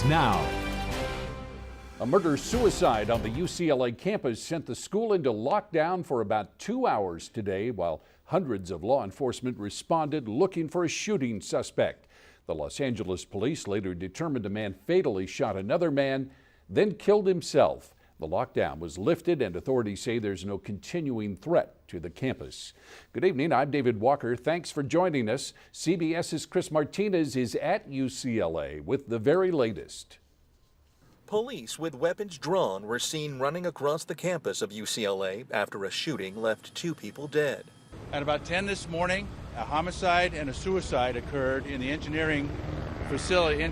begins now. A murder-suicide on the UCLA campus sent the school into lockdown for about 2 hours today, while hundreds of law enforcement responded looking for a shooting suspect. The Los Angeles police later determined a man fatally shot another man, then killed himself. The lockdown was lifted and authorities say there's no continuing threat to the campus. Good evening, I'm David Walker. Thanks for joining us. CBS's Chris Martinez is at UCLA with the very latest. Police with weapons drawn were seen running across the campus of UCLA after a shooting left 2 people dead. At about 10 this morning, a homicide and a suicide occurred in the engineering facility,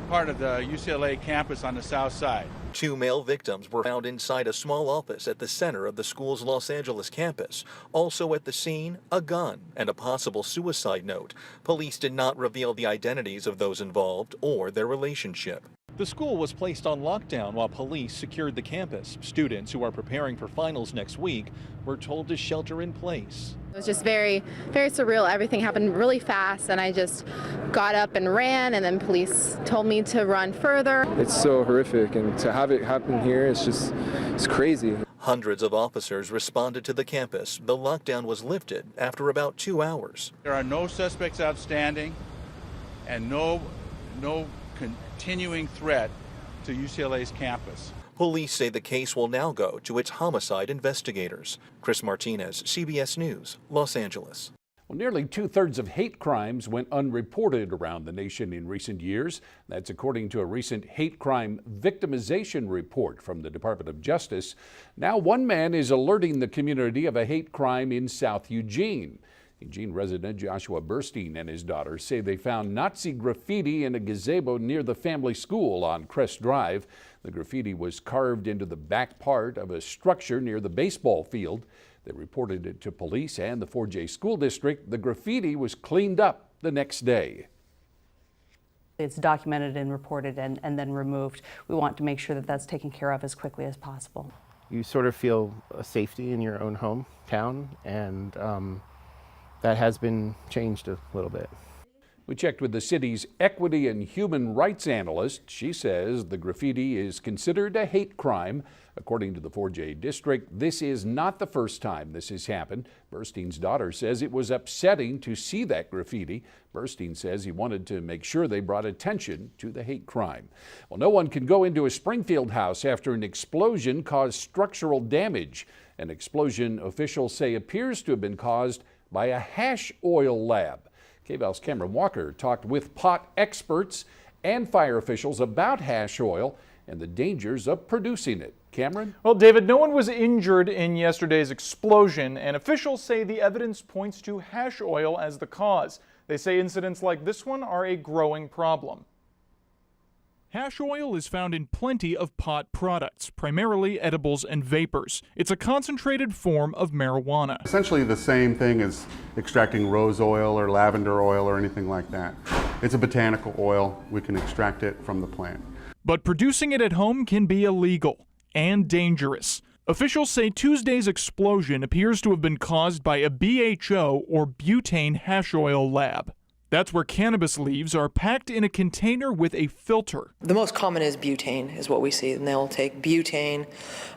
part of the UCLA campus on the south side. 2 male victims were found inside a small office at the center of the school's Los Angeles campus. Also at the scene, a gun and a possible suicide note. Police did not reveal the identities of those involved or their relationship. The school was placed on lockdown while police secured the campus. Students who are preparing for finals next week were told to shelter in place. It was just very, very surreal. Everything happened really fast, and I just got up and ran, and then police told me to run further. It's so horrific, and to have it happen here, it's crazy. Hundreds of officers responded to the campus. The lockdown was lifted after about 2 hours. There are no suspects outstanding and no continuing threat to UCLA's campus. Police say the case will now go to its homicide investigators. Chris Martinez, CBS News, Los Angeles. Well, nearly 2/3 of hate crimes went unreported around the nation in recent years. That's according to a recent hate crime victimization report from the Department of Justice. Now one man is alerting the community of a hate crime in South Eugene. Eugene resident Joshua Burstein and his daughter say they found Nazi graffiti in a gazebo near the family school on Crest Drive. The graffiti was carved into the back part of a structure near the baseball field. They reported it to police and the 4J school district. The graffiti was cleaned up the next day. It's documented and reported and then removed. We want to make sure that that's taken care of as quickly as possible. You sort of feel a safety in your own hometown, and that has been changed a little bit. We checked with the city's equity and human rights analyst. She says the graffiti is considered a hate crime. According to the 4J district, this is not the first time this has happened. Burstein's daughter says it was upsetting to see that graffiti. Burstein says he wanted to make sure they brought attention to the hate crime. Well, no one can go into a Springfield house after an explosion caused structural damage. An explosion officials say appears to have been caused by a hash oil lab. KVAL's Cameron Walker talked with pot experts and fire officials about hash oil and the dangers of producing it. Cameron? Well, David, no one was injured in yesterday's explosion, and officials say the evidence points to hash oil as the cause. They say incidents like this one are a growing problem. Hash oil is found in plenty of pot products, primarily edibles and vapors. It's a concentrated form of marijuana. Essentially the same thing as extracting rose oil or lavender oil or anything like that. It's a botanical oil. We can extract it from the plant. But producing it at home can be illegal and dangerous. Officials say Tuesday's explosion appears to have been caused by a BHO or butane hash oil lab. That's where cannabis leaves are packed in a container with a filter. The most common is butane, is what we see. And they'll take butane,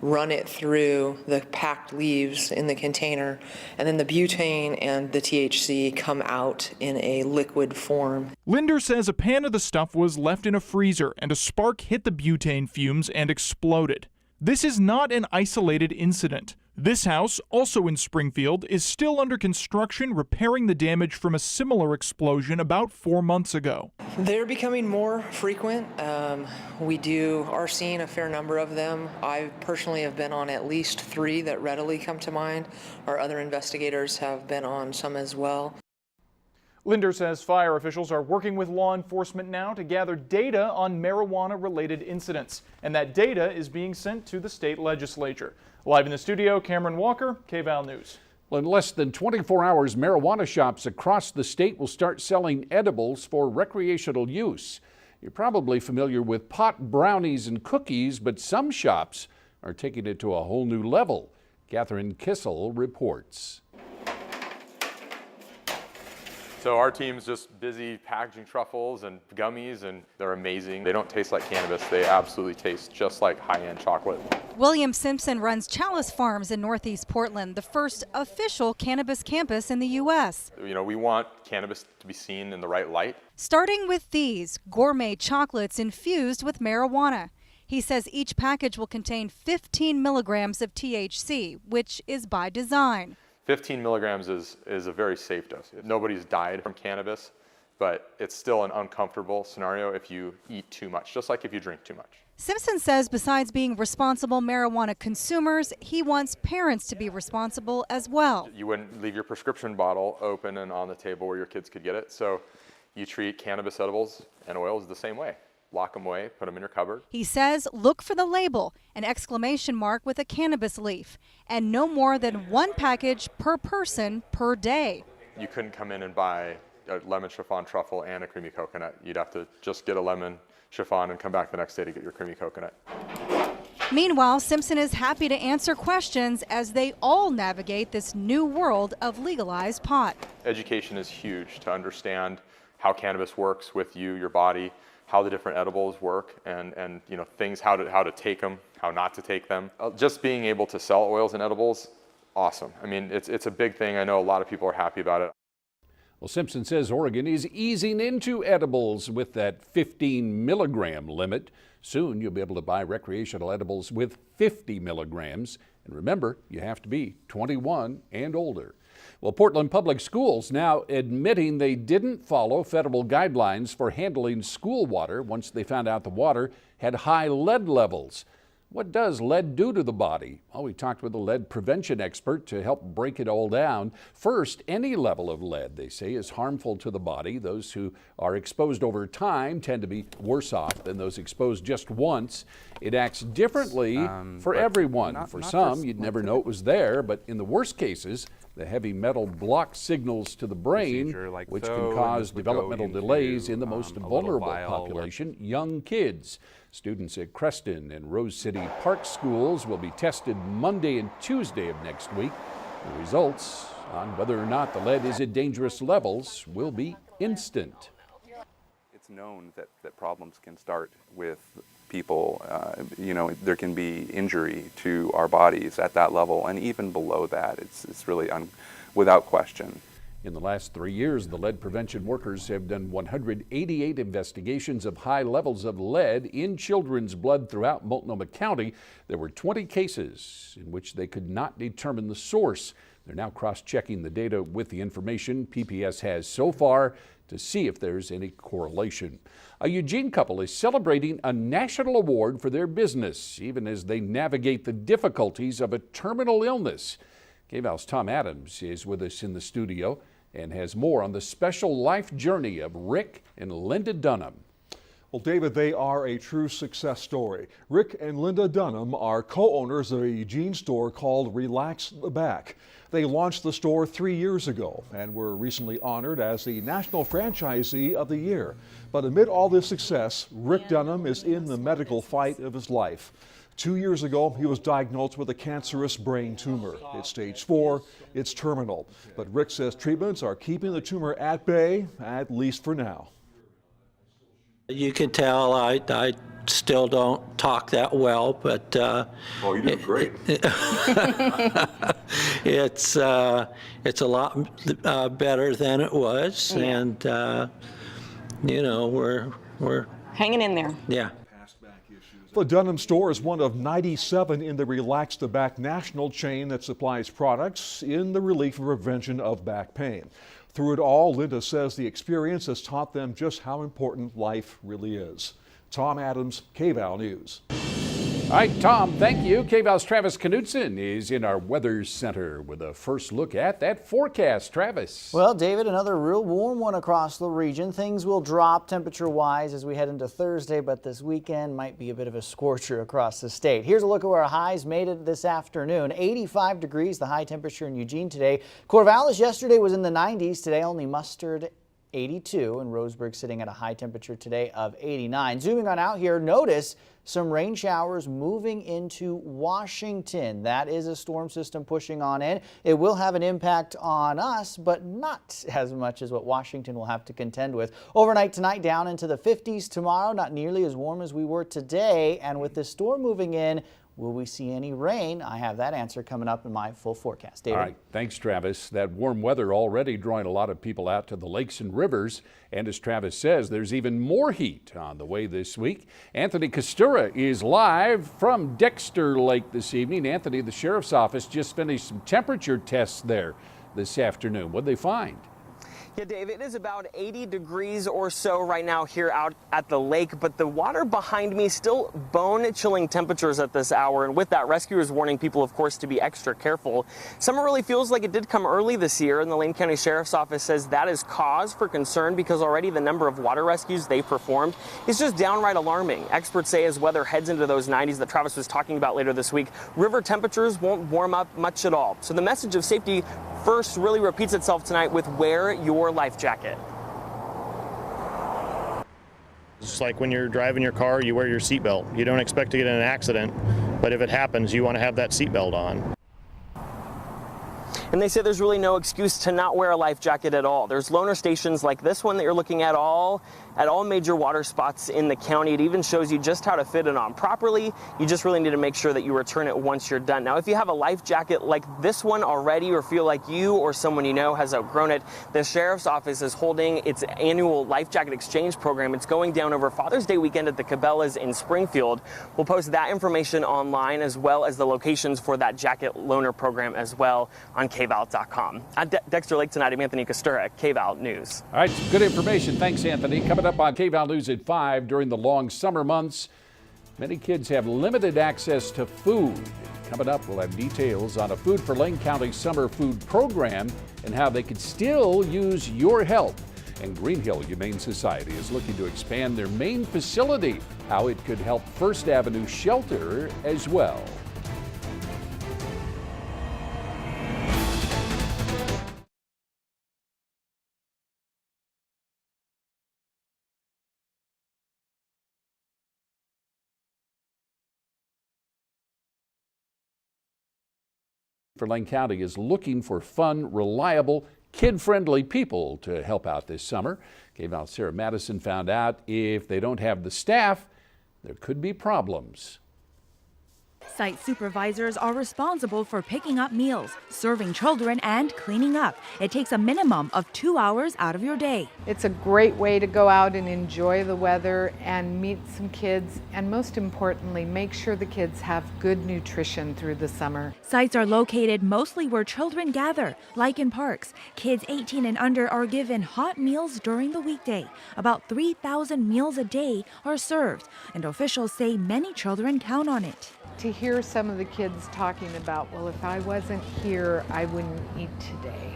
run it through the packed leaves in the container, and then the butane and the THC come out in a liquid form. Linder says a pan of the stuff was left in a freezer and a spark hit the butane fumes and exploded. This is not an isolated incident. This house, also in Springfield, is still under construction, repairing the damage from a similar explosion about 4 months ago. They're becoming more frequent. We are seeing a fair number of them. I personally have been on at least 3 that readily come to mind. Our other investigators have been on some as well. Linder says fire officials are working with law enforcement now to gather data on marijuana-related incidents, and that data is being sent to the state legislature. Live in the studio, Cameron Walker, KVAL News. Well, in less than 24 hours, marijuana shops across the state will start selling edibles for recreational use. You're probably familiar with pot brownies and cookies, but some shops are taking it to a whole new level. Catherine Kissel reports. So our team's just busy packaging truffles and gummies, and they're amazing. They don't taste like cannabis. They absolutely taste just like high-end chocolate. William Simpson runs Chalice Farms in Northeast Portland, the first official cannabis campus in the U.S. You know, we want cannabis to be seen in the right light. Starting with these gourmet chocolates infused with marijuana. He says each package will contain 15 milligrams of THC, which is by design. 15 milligrams is a very safe dose. Nobody's died from cannabis, but it's still an uncomfortable scenario if you eat too much, just like if you drink too much. Simpson says besides being responsible marijuana consumers, he wants parents to be responsible as well. You wouldn't leave your prescription bottle open and on the table where your kids could get it, so you treat cannabis edibles and oils the same way. Lock them away, put them in your cupboard. He says look for the label, an exclamation mark with a cannabis leaf, and no more than one package per person per day. You couldn't come in and buy a lemon chiffon truffle and a creamy coconut. You'd have to just get a lemon chiffon and come back the next day to get your creamy coconut. Meanwhile, Simpson is happy to answer questions as they all navigate this new world of legalized pot. Education is huge to understand how cannabis works with you, your body, how the different edibles work, and you know, things, how to take them, how not to take them. Just being able to sell oils and edibles, awesome. I mean, it's a big thing. I know a lot of people are happy about it. Well, Simpson says Oregon is easing into edibles with that 15 milligram limit. Soon you'll be able to buy recreational edibles with 50 milligrams. And remember, you have to be 21 and older. Well, Portland Public Schools now admitting they didn't follow federal guidelines for handling school water once they found out the water had high lead levels. What does lead do to the body? Well, we talked with a lead prevention expert to help break it all down. First, any level of lead, they say, is harmful to the body. Those who are exposed over time tend to be worse off than those exposed just once. It acts differently for everyone. For some, you'd never know it was there, but in the worst cases, the heavy metal blocks signals to the brain, which can cause developmental delays in the most vulnerable population, young kids. Students at Creston and Rose City Park schools will be tested Monday and Tuesday of next week. The results on whether or not the lead is at dangerous levels will be instant. It's known that problems can start with people. You know, there can be injury to our bodies at that level, and even below that, it's really without question. In the last 3 years, the lead prevention workers have done 188 investigations of high levels of lead in children's blood throughout Multnomah County. There were 20 cases in which they could not determine the source. They're now cross-checking the data with the information PPS has so far to see if there's any correlation. A Eugene couple is celebrating a national award for their business, even as they navigate the difficulties of a terminal illness. KVAL's Tom Adams is with us in the studio and has more on the special life journey of Rick and Linda Dunham. Well, David, they are a true success story. Rick and Linda Dunham are co-owners of a Eugene store called Relax the Back. They launched the store 3 years ago and were recently honored as the National Franchisee of the Year. But amid all this success, Rick Dunham is in the medical fight of his life. 2 years ago, he was diagnosed with a cancerous brain tumor. It's stage 4, it's terminal. But Rick says treatments are keeping the tumor at bay, at least for now. You can tell I still don't talk that well, but oh, you do great. It's a lot better than it was, and you know, we're hanging in there. Yeah. The Dunham store is one of 97 in the Relax the Back national chain that supplies products in the relief and prevention of back pain. Through it all, Linda says the experience has taught them just how important life really is. Tom Adams, KVAL News. All right, Tom, thank you. KVAL's Travis Knutson is in our weather center with a first look at that forecast. Travis. Well, David, another real warm one across the region. Things will drop temperature-wise as we head into Thursday, but this weekend might be a bit of a scorcher across the state. Here's a look at where our highs made it this afternoon. 85 degrees, the high temperature in Eugene today. Corvallis yesterday was in the 90s. Today only mustered 82, and Roseburg sitting at a high temperature today of 89. Zooming on out here, notice some rain showers moving into Washington. That is a storm system pushing on in. It will have an impact on us, but not as much as what Washington will have to contend with. Overnight tonight down into the 50s. Tomorrow not nearly as warm as we were today. And with this storm moving in, will we see any rain? I have that answer coming up in my full forecast. David? All right, thanks, Travis. That warm weather already drawing a lot of people out to the lakes and rivers. And as Travis says, there's even more heat on the way this week. Anthony Costura is live from Dexter Lake this evening. Anthony, the sheriff's office just finished some temperature tests there this afternoon. What'd they find? Yeah, Dave, it is about 80 degrees or so right now here out at the lake, but the water behind me still bone-chilling temperatures at this hour, and with that, rescuers warning people, of course, to be extra careful. Summer really feels like it did come early this year, and the Lane County Sheriff's Office says that is cause for concern because already the number of water rescues they performed is just downright alarming. Experts say as weather heads into those 90s that Travis was talking about later this week, river temperatures won't warm up much at all. So the message of safety first really repeats itself tonight with wear your life jacket. It's like when you're driving your car, you wear your seatbelt. You don't expect to get in an accident, but if it happens, you want to have that seatbelt on. And they say there's really no excuse to not wear a life jacket at all. There's loaner stations like this one that you're looking at all major water spots in the county. It even shows you just how to fit it on properly. You just really need to make sure that you return it once you're done. Now, if you have a life jacket like this one already or feel like you or someone you know has outgrown it, the Sheriff's Office is holding its annual life jacket exchange program. It's going down over Father's Day weekend at the Cabela's in Springfield. We'll post that information online as well as the locations for that jacket loaner program as well on KVAL.com. At Dexter Lake tonight, I'm Anthony Costura, KVAL News. All right, some good information. Thanks, Anthony. Coming up on KVAL News at 5 during the long summer months, many kids have limited access to food. Coming up, we'll have details on a Food for Lane County summer food program and how they could still use your help. And Green Hill Humane Society is looking to expand their main facility, how it could help First Avenue Shelter as well. For Lane County is looking for fun, reliable, kid-friendly people to help out this summer. KVAL's Sarah Madison found out if they don't have the staff, there could be problems. Site supervisors are responsible for picking up meals, serving children, and cleaning up. It takes a minimum of 2 hours out of your day. It's a great way to go out and enjoy the weather and meet some kids, and most importantly, make sure the kids have good nutrition through the summer. Sites are located mostly where children gather, like in parks. Kids 18 and under are given hot meals during the weekday. About 3,000 meals a day are served, and officials say many children count on it. To hear some of the kids talking about, well, if I wasn't here, I wouldn't eat today.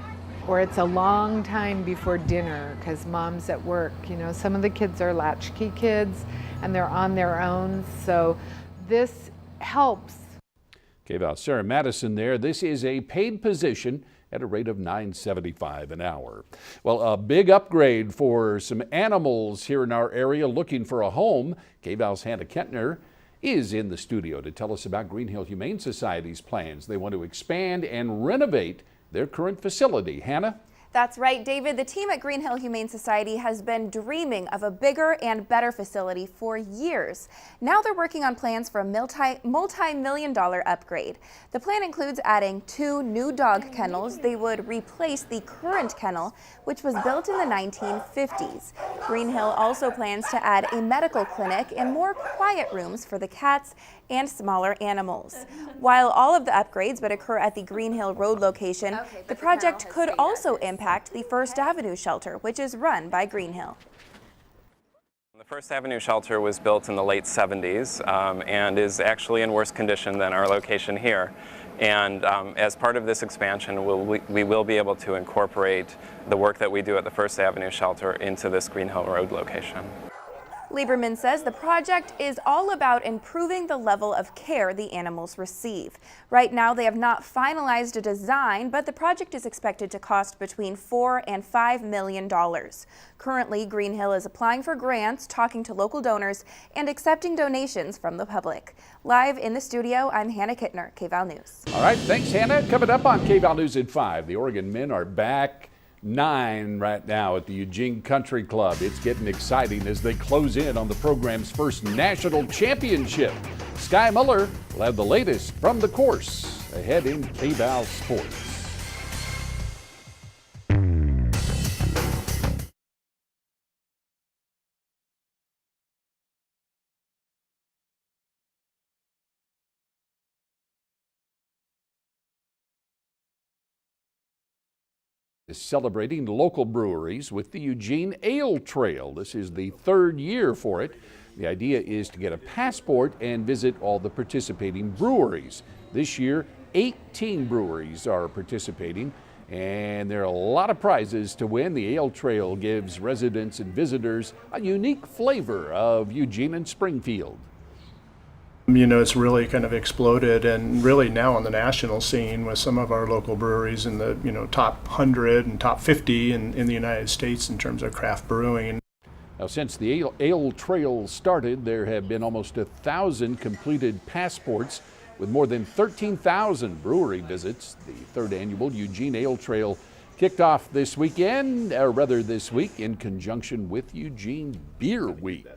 Or it's a long time before dinner because mom's at work. You know, some of the kids are latchkey kids and they're on their own, so this helps. KVAL's Sarah Madison there. This is a paid position at a rate of $9.75 an hour. Well, a big upgrade for some animals here in our area looking for a home. KVAL's Hannah Kentner is in the studio to tell us about Green Hill Humane Society's plans. They want to expand and renovate their current facility. Hannah? That's right, David. The team at Green Hill Humane Society has been dreaming of a bigger and better facility for years. Now they're working on plans for a multi-million-dollar upgrade. The plan includes adding 2 new dog kennels. They would replace the current kennel, which was built in the 1950s. Green Hill also plans to add a medical clinic and more quiet rooms for the cats and smaller animals. While all of the upgrades would occur at the Green Hill Road location, the project could also impact the First Avenue shelter, which is run by Green Hill. The First Avenue shelter was built in the late 70s and is actually in worse condition than our location here. And as part of this expansion, we will be able to incorporate the work that we do at the First Avenue shelter into this Green Hill Road location. Lieberman says the project is all about improving the level of care the animals receive. Right now, they have not finalized a design, but the project is expected to cost between $4 and $5 million. Currently, Green Hill is applying for grants, talking to local donors, and accepting donations from the public. Live in the studio, I'm Hannah Kittner, KVAL News. All right, thanks, Hannah. Coming up on KVAL News at 5, the Oregon men are back 9 right now at the Eugene Country Club. It's getting exciting as they close in on the program's first national championship. Sky Muller will have the latest from the course ahead in KVAL Sports. Is celebrating local breweries with the Eugene Ale Trail. This is the 3rd year for it. The idea is to get a passport and visit all the participating breweries. This year, 18 breweries are participating, and there are a lot of prizes to win. The Ale Trail gives residents and visitors a unique flavor of Eugene and Springfield. You know, it's really kind of exploded, and really now on the national scene with some of our local breweries in the, top 100 and top 50 in the United States in terms of craft brewing. Now, since the Ale Trail started, there have been almost 1,000 completed passports with more than 13,000 brewery visits. The 3rd annual Eugene Ale Trail kicked off this weekend, or rather this week, in conjunction with Eugene Beer Week.